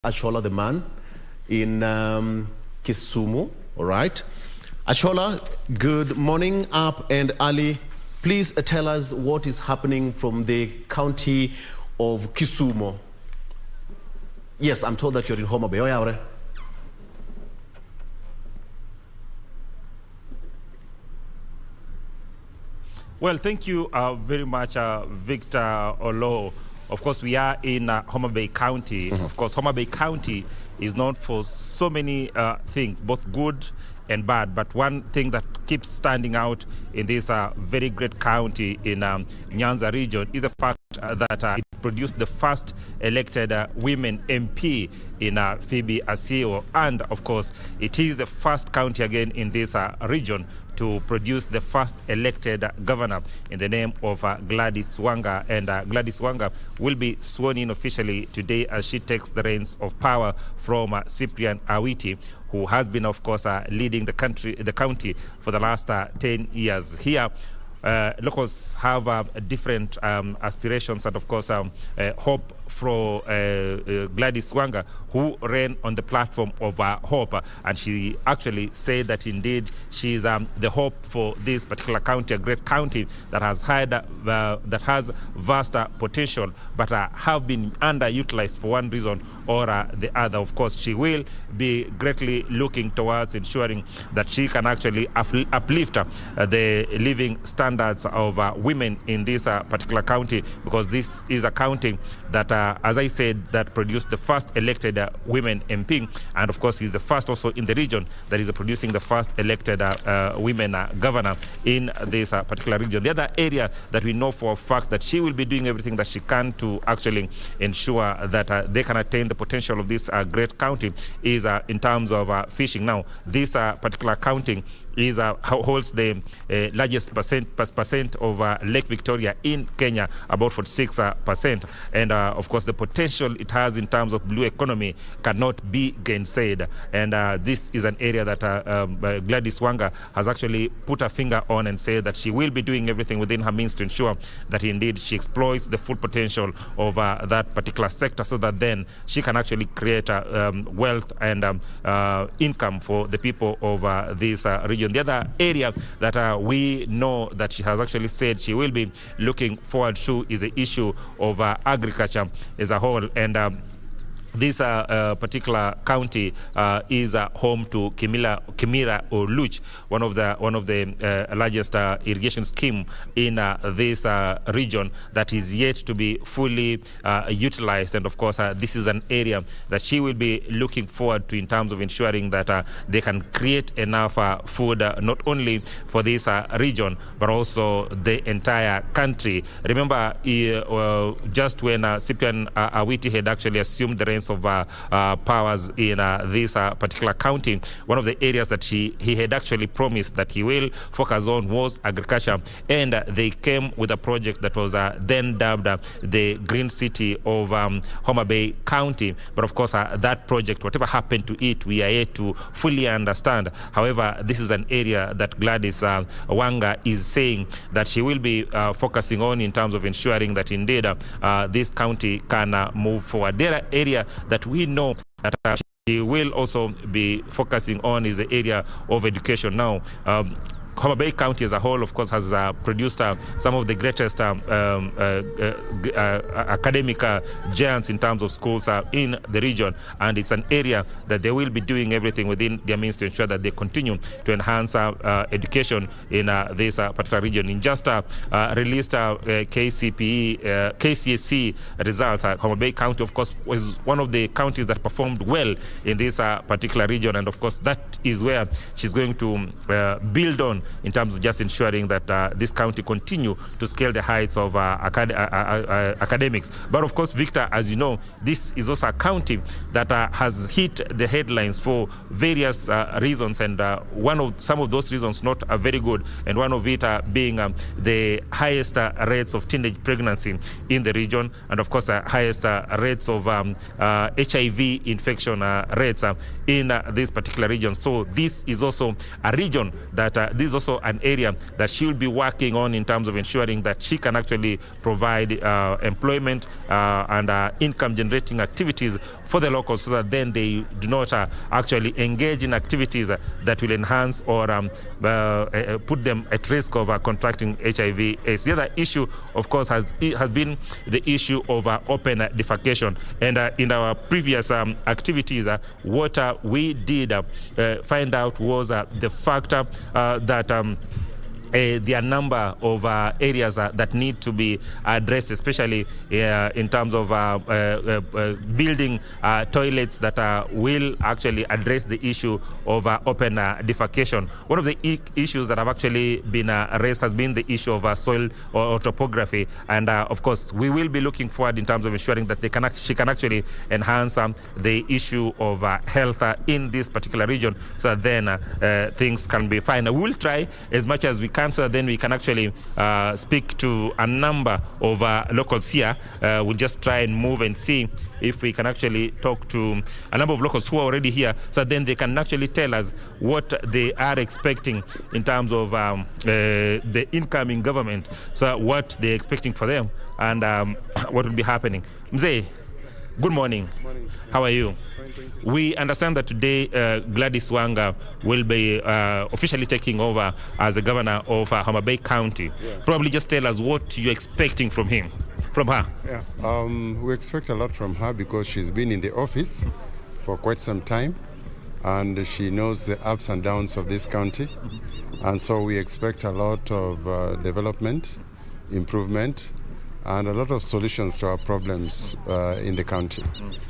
Ashola the man in Kisumu, all right? Ashola, good morning, up and early. Please tell us what is happening from the county of Kisumu. Yes, I'm told that you're in Homa Bay. Well, thank you very much, Victor Olo. Of course, we are in Homa Bay County. Of course, Homa Bay County is known for so many things, both good and bad. But one thing that keeps standing out in this very great county in Nyanza region is the fact that it produced the first elected women MP in Phoebe Asio. And of course, it is the first county again in this region to produce the first elected governor in the name of Gladys Wanga. And Gladys Wanga will be sworn in officially today as she takes the reins of power from Cyprian Awiti, who has been, of course, leading the county for the last 10 years. Here, locals have different aspirations and, of course, hope for Gladys Wanga, who ran on the platform of hope. And she actually said that indeed she is the hope for this particular county, a great county that has had that has vast potential, but have been underutilized for one reason or the other. Of course, she will be greatly looking towards ensuring that she can actually uplift the living standards of women in this particular county, because this is a county that, as I said, that produced the first elected women MP, and of course is the first also in the region that is producing the first elected women governor in this particular region. The other area that we know for a fact that she will be doing everything that she can to actually ensure that they can attain the potential of this great county is in terms of fishing. Now, this particular county holds the largest percent of Lake Victoria in Kenya, about 46%. And of course, the potential it has in terms of blue economy cannot be gainsaid. And this is an area that Gladys Wanga has actually put her finger on and said that she will be doing everything within her means to ensure that indeed she exploits the full potential of that particular sector, so that then she can actually create wealth and income for the people of this region. The other area that we know that she has actually said she will be looking forward to is the issue of agriculture as a whole. And this particular county is home to Kimira or Luch, one of the largest irrigation scheme in this region that is yet to be fully utilized. And of course, this is an area that she will be looking forward to in terms of ensuring that they can create enough food not only for this region but also the entire country. Remember, just when Cyprian Awiti had actually assumed the reins of powers in this particular county, one of the areas that he had actually promised that he will focus on was agriculture, and they came with a project that was then dubbed the Green City of Homa Bay County. But of course, that project, whatever happened to it, we are yet to fully understand. However, this is an area that Gladys Wanga is saying that she will be focusing on in terms of ensuring that indeed this county can move forward. The other area that we know that she will also be focusing on is the area of education. Now, Homa Bay County as a whole, of course, has produced some of the greatest academic giants in terms of schools in the region, and it's an area that they will be doing everything within their means to ensure that they continue to enhance education in this particular region. In just released KCSE results, Homa Bay County, of course, was one of the counties that performed well in this particular region, and of course, that is where she's going to build on in terms of just ensuring that this county continue to scale the heights of academics. But of course, Victor, as you know, this is also a county that has hit the headlines for various reasons, and some of those reasons not very good, and one of it being the highest rates of teenage pregnancy in the region, and of course, highest rates of HIV infection rates in this particular region. So this is also a region that this is also an area that she will be working on in terms of ensuring that she can actually provide employment and income generating activities for the locals, so that then they do not actually engage in activities that will enhance or put them at risk of contracting HIV/AIDS. The other issue, of course, has been the issue of open defecation. And in our previous activities, what we did find out was the fact that there are a number of areas that need to be addressed, especially in terms of building toilets that will actually address the issue of open defecation. One of the issues that have actually been raised has been the issue of soil or topography, and of course we will be looking forward in terms of ensuring that she can actually enhance the issue of health in this particular region, so that then things can be fine. We will try as much as we can, so then we can actually speak to a number of locals here. We'll just try and move and see if we can actually talk to a number of locals who are already here, so then they can actually tell us what they are expecting in terms of the incoming government, so what they're expecting for them and what will be happening. Mzee, good morning. Morning. How are you? Fine, thank you. We understand that today Gladys Wanga will be officially taking over as the governor of Homa Bay County. Yeah. Probably just tell us what you're expecting from her. Yeah. We expect a lot from her because she's been in the office for quite some time and she knows the ups and downs of this county. And so we expect a lot of development, improvement, and a lot of solutions to our problems in the county.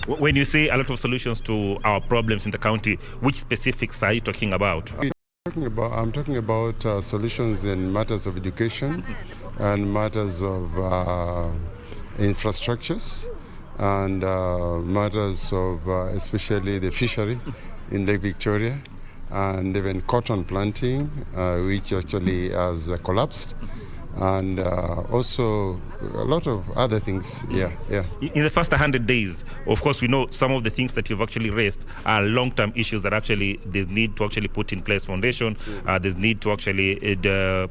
When you say a lot of solutions to our problems in the county, which specifics are you talking about? I'm talking about solutions in matters of education and matters of infrastructures and matters of especially the fishery in Lake Victoria and even cotton planting, which actually has collapsed. And also a lot of other things. Yeah. In the first 100 days, of course, we know some of the things that you've actually raised are long-term issues that actually there's need to actually put in place foundation, there's need to actually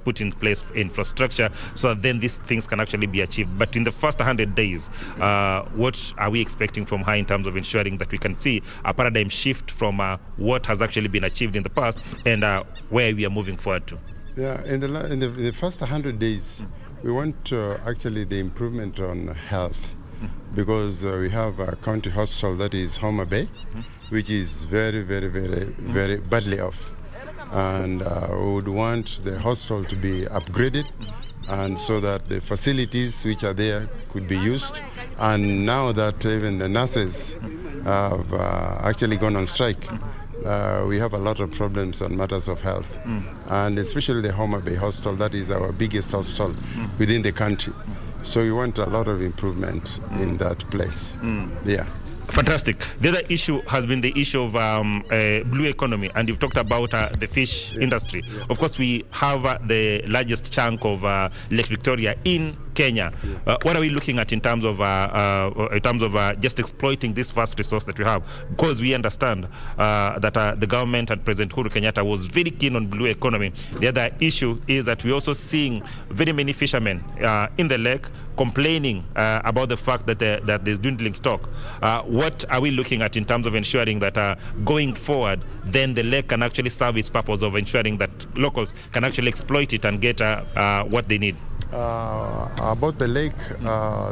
put in place infrastructure, so that then these things can actually be achieved. But in the first 100 days, what are we expecting from her in terms of ensuring that we can see a paradigm shift from what has actually been achieved in the past and where we are moving forward to? Yeah, in the first 100 days, we want actually the improvement on health, because we have a county hospital that is Homa Bay, which is very, very, very, very badly off. And we would want the hospital to be upgraded, and so that the facilities which are there could be used. And now that even the nurses have actually gone on strike, we have a lot of problems on matters of health, and especially the Homa Bay Hospital, that is our biggest hospital within the country. So we want a lot of improvement in that place. Yeah. Fantastic. The other issue has been the issue of blue economy, and you've talked about the fish industry. Of course, we have the largest chunk of Lake Victoria in Kenya. What are we looking at in terms of just exploiting this vast resource that we have? Because we understand that the government and President Uhuru Kenyatta was very keen on blue economy. The other issue is that we're also seeing very many fishermen in the lake complaining about the fact that there's dwindling stock. What are we looking at in terms of ensuring that going forward, then the lake can actually serve its purpose of ensuring that locals can actually exploit it and get what they need? About the lake,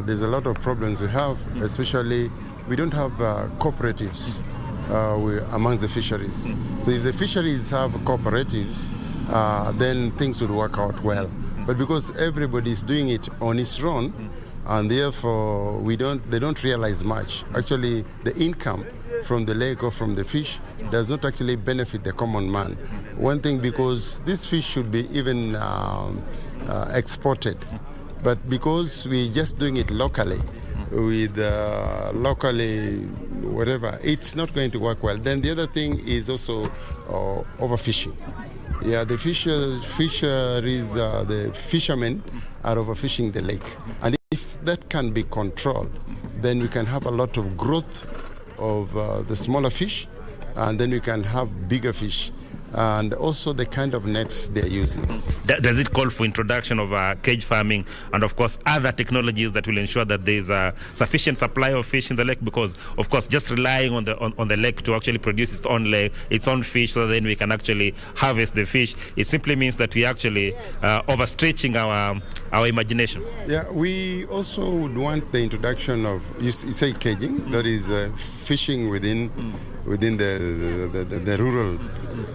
there's a lot of problems we have, especially we don't have cooperatives amongst the fisheries. So if the fisheries have cooperatives, then things would work out well. But because everybody is doing it on its own, and therefore they don't realize much. Actually, the income from the lake or from the fish does not actually benefit the common man. One thing, because this fish should be even exported, but because we're just doing it locally, with locally whatever, it's not going to work well. Then the other thing is also overfishing. Yeah, the fisheries, the fishermen are overfishing the lake. And if that can be controlled, then we can have a lot of growth of the smaller fish, and then we can have bigger fish. and also the kind of nets they're using. Does it call for introduction of cage farming and, of course, other technologies that will ensure that there is a sufficient supply of fish in the lake? Because, of course, just relying on the lake to actually produce its own fish, so then we can actually harvest the fish, it simply means that we actually overstretching our imagination. Yeah, we also would want the introduction of, you say caging, that is fishing within the rural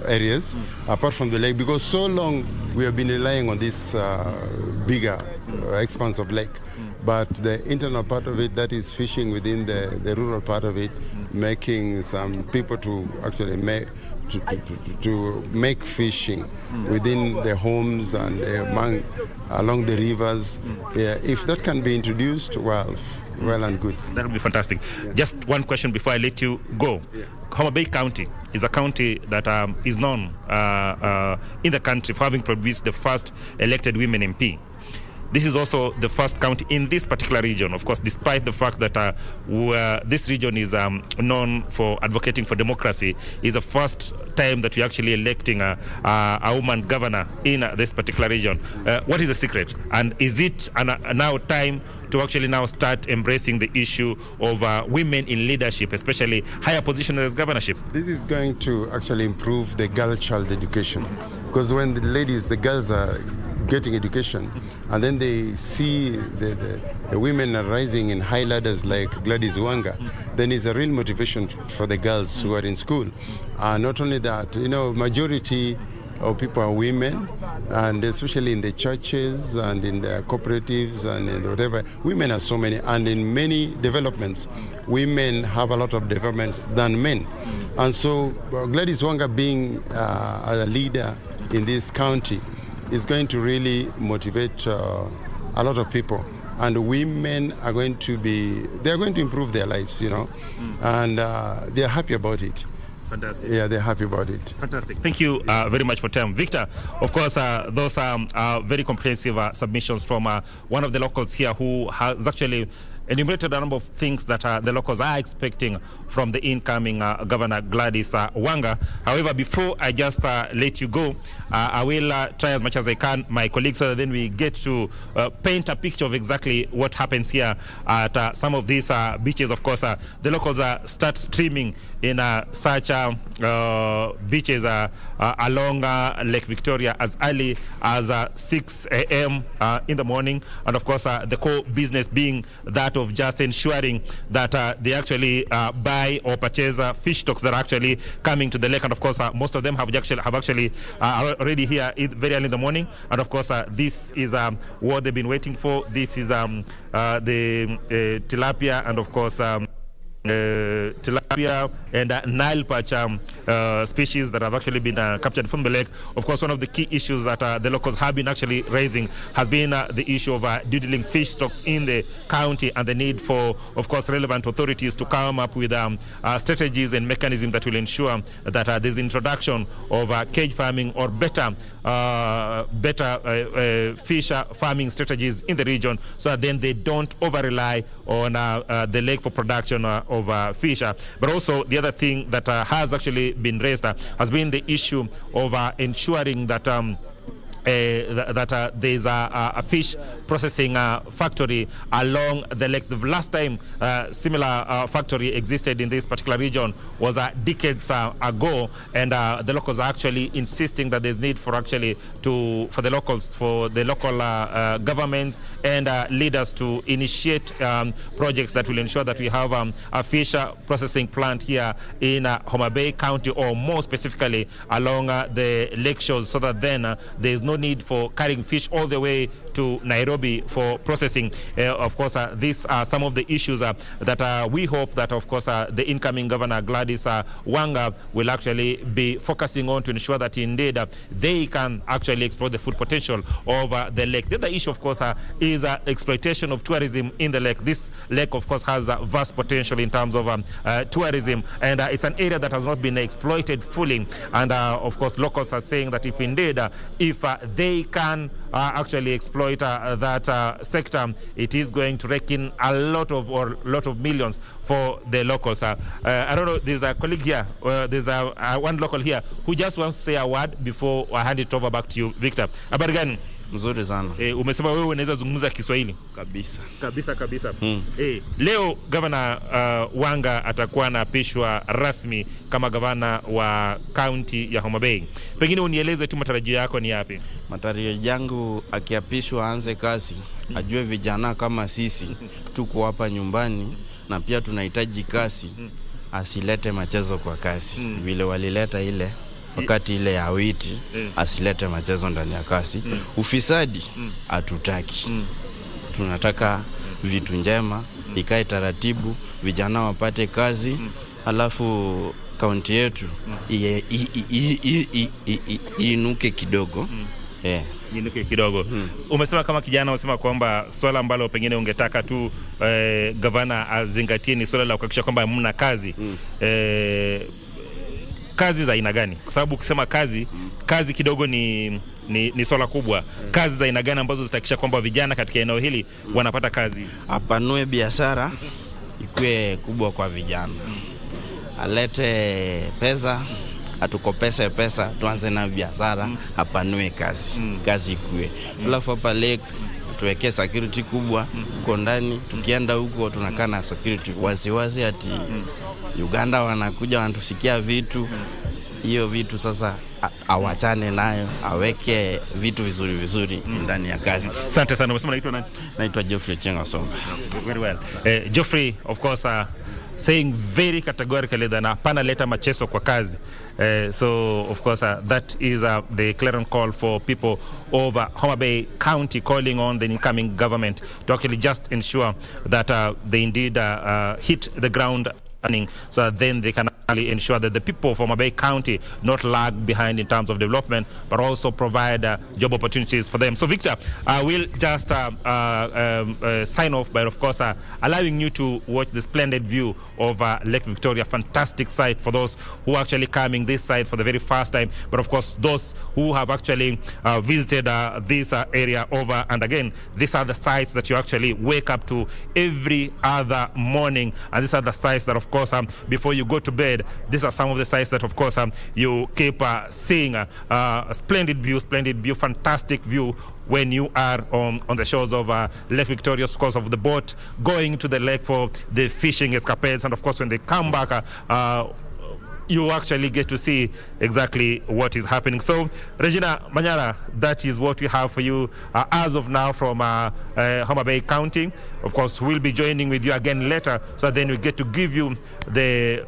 areas, apart from the lake, because so long we have been relying on this bigger expanse of lake. But the internal part of it, that is fishing within the rural part of it, making some people to actually make fishing within the homes and along the rivers. Yeah, if that can be introduced, well and good. That would be fantastic. Yeah. Just one question before I let you go. Yeah. Homa Bay County is a county that is known in the country for having produced the first elected women MP. This is also the first county in this particular region, of course, despite the fact that this region is known for advocating for democracy. Is the first time that we're actually electing a woman governor in this particular region. What is the secret? And is it now time to actually now start embracing the issue of women in leadership, especially higher positions as governorship? This is going to actually improve the girl-child education, because when the girls are getting education, and then they see the women are rising in high ladders like Gladys Wanga, then it's a real motivation for the girls who are in school. Not only that, majority of people are women, and especially in the churches and in the cooperatives and in whatever, women are so many, and in many developments, women have a lot of developments than men. And so Gladys Wanga being a leader in this county is going to really motivate a lot of people, and women are going to improve their lives, and they're happy about it. Fantastic. Yeah, they're happy about it. Fantastic. Thank you very much for time. Victor, of course, those are very comprehensive submissions from one of the locals here who has actually enumerated a number of things that the locals are expecting from the incoming Governor Gladys Wanga. However, before I just let you go, I will try as much as I can, my colleagues, so that then we get to paint a picture of exactly what happens here at some of these beaches. Of course, the locals start streaming in such beaches along Lake Victoria as early as 6 a.m. In the morning. And of course, the core business being that of just ensuring that they actually buy or purchase fish stocks that are actually coming to the lake. And of course, most of them have actually already here very early in the morning. And of course, this is what they've been waiting for. This is the tilapia, and of course, tilapia and Nile perch species that have actually been captured from the lake. Of course, one of the key issues that the locals have been actually raising has been the issue of dwindling fish stocks in the county, and the need for, of course, relevant authorities to come up with strategies and mechanisms that will ensure that there's introduction of cage farming or better fish farming strategies in the region, so that then they don't over-rely on the lake for production of fish. But also the other thing that has actually been raised has been the issue of ensuring that there's a fish processing factory along the lake. The last time similar factory existed in this particular region was decades ago, and the locals are actually insisting that there's need for the local governments and leaders to initiate projects that will ensure that we have a fish processing plant here in Homa Bay County, or more specifically along the lake shores, so that then there's no need for carrying fish all the way to Nairobi for processing. Of course, these are some of the issues that we hope that, of course, the incoming Governor Gladys Wanga will actually be focusing on to ensure that indeed they can actually explore the full potential of the lake. The other issue, of course, is exploitation of tourism in the lake. This lake, of course, has vast potential in terms of tourism, and it's an area that has not been exploited fully. And of course, locals are saying that if indeed, if they can actually explore exploit that sector, it is going to rake in a lot of millions for the locals. I don't know, there's a colleague here, there's one local here who just wants to say a word before I hand it over back to you, Victor. Habari gani? Mzuri sana. Umesema wewe unaweza zungumza Kiswahili? Kabisa. Leo Governor Wanga atakuwa anaapishwa rasmi kama gavana wa kaunti ya Homa Bay. Pengine unieleze tu matarajio yako ni yapi? Matarajio yangu akiapishwa aanze kazi, ajue vijana kama sisi tuko hapa nyumbani na pia tunahitaji kazi, asilete machezo kwa kazi. Vile walileta ile wakati ile ya witi, asilete machezo ndani ya kazi. Ufisadi hatutaki. Tunataka vitu njema, ikae taratibu, vijana wapate kazi, alafu kaunti yetu iinuke kidogo. Iinuke kidogo. Umesema kama kijana, umesema kwamba swala ambalo pengine ungetaka tu gavana azingatie ni swala la kuhakikisha kwamba mna kazi. Kazi za aina gani? Kwa sababu ukisema kazi kidogo ni swala kubwa. Kazi za aina gani ambazo zitahakikisha kwamba vijana katika eneo hili wanapata kazi? Apanue biashara ikuwe kubwa kwa vijana. Alete pesa, atukopese pesa, tuanze na biashara, apanue kazi ikuwe. Alafu hapa lake tuweke security kubwa huko ndani, tukienda huko tunakaa na security wasiwasi ati Uganda wanakuja wanatusikia vitu. Hiyo vitu sasa awachane nayo, aweke vitu vizuri ndani ya kazi. Asante sana. Umesema unaitwa nani? Naitwa Geoffrey Chengasomba. Very well. Geoffrey, of course, saying very categorically that hapana leta machezo kwa kazi. So of course that is the clarion call for people of Homa Bay County, calling on the incoming government to actually just ensure that they indeed hit the ground running, so that then they can actually ensure that the people of Homa Bay County not lag behind in terms of development, but also provide job opportunities for them. So Victor, we'll just sign off by, of course, allowing you to watch the splendid view of Lake Victoria. Fantastic sight for those who are actually coming this side for the very first time, but of course those who have actually visited this area over and again. These are the sites that you actually wake up to every other morning, and these are the sites that, of course, before you go to bed, these are some of the sites that, of course, you keep seeing. Splendid view, fantastic view when you are on the shores of Lake Victoria, of course, of the boat going to the lake for the fishing escapades, and of course when they come back, you actually get to see exactly what is happening. So, Regina Manyara, that is what we have for you as of now from Homa Bay County. Of course, we'll be joining with you again later, so then we get to give you the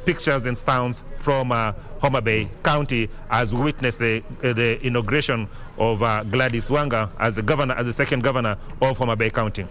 pictures and sounds from Homa Bay County as we witness the inauguration of Gladys Wanga as the second governor of Homa Bay County.